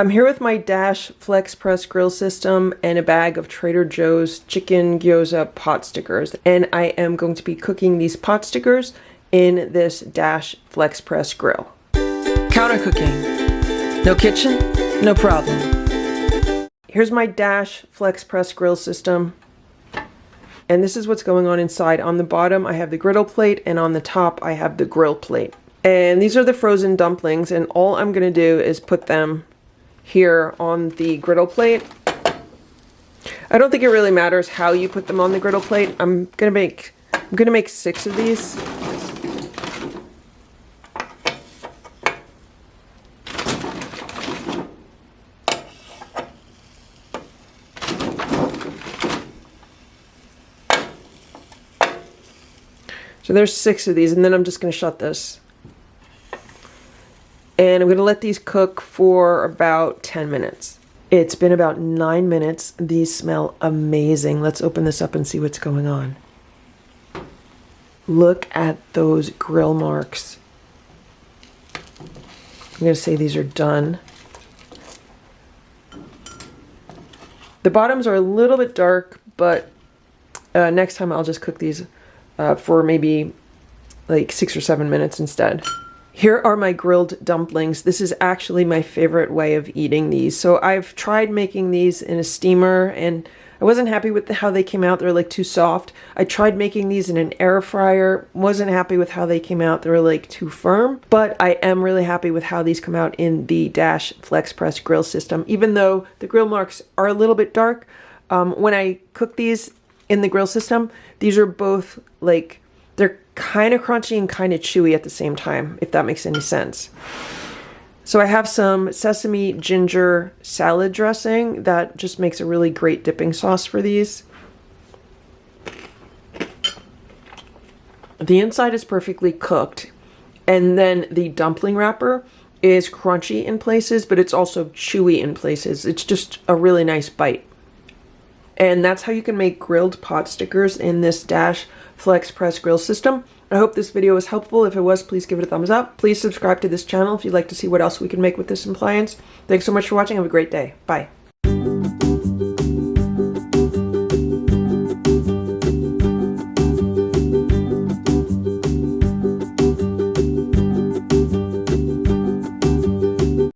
I'm here with my Dash Flex Press grill system and a bag of Trader Joe's chicken gyoza pot stickers. And I am going to be cooking these pot stickers in this Dash Flex Press grill. Counter cooking. No kitchen, no problem. Here's my Dash Flex Press grill system. And this is what's going on inside. On the bottom, I have the griddle plate, and on the top, I have the grill plate. And these are the frozen dumplings, and all I'm gonna do is put them here on the griddle plate. I don't think it really matters how you put them on the griddle plate. I'm gonna make 6 of these. So there's 6 of these, and then I'm just going to shut this. And I'm going to let these cook for about 10 minutes. It's been about 9 minutes. These smell amazing. Let's open this up and see what's going on. Look at those grill marks. I'm going to say these are done. The bottoms are a little bit dark, but next time I'll just cook these for maybe like 6 or 7 minutes instead. Here are my grilled dumplings. This is actually my favorite way of eating these. So I've tried making these in a steamer and I wasn't happy with how they came out. They were like too soft. I tried making these in an air fryer. Wasn't happy with how they came out. They were like too firm. But I am really happy with how these come out in the Dash Flex Press grill system. Even though the grill marks are a little bit dark, when I cook these in the grill system, these are both like, they're kind of crunchy and kind of chewy at the same time, if that makes any sense. So I have some sesame ginger salad dressing that just makes a really great dipping sauce for these. The inside is perfectly cooked, and then the dumpling wrapper is crunchy in places, but it's also chewy in places. It's just a really nice bite. And that's how you can make grilled pot stickers in this Dash Flex Press grill system. I hope this video was helpful. If it was, please give it a thumbs up. Please subscribe to this channel if you'd like to see what else we can make with this appliance. Thanks so much for watching. Have a great day. Bye.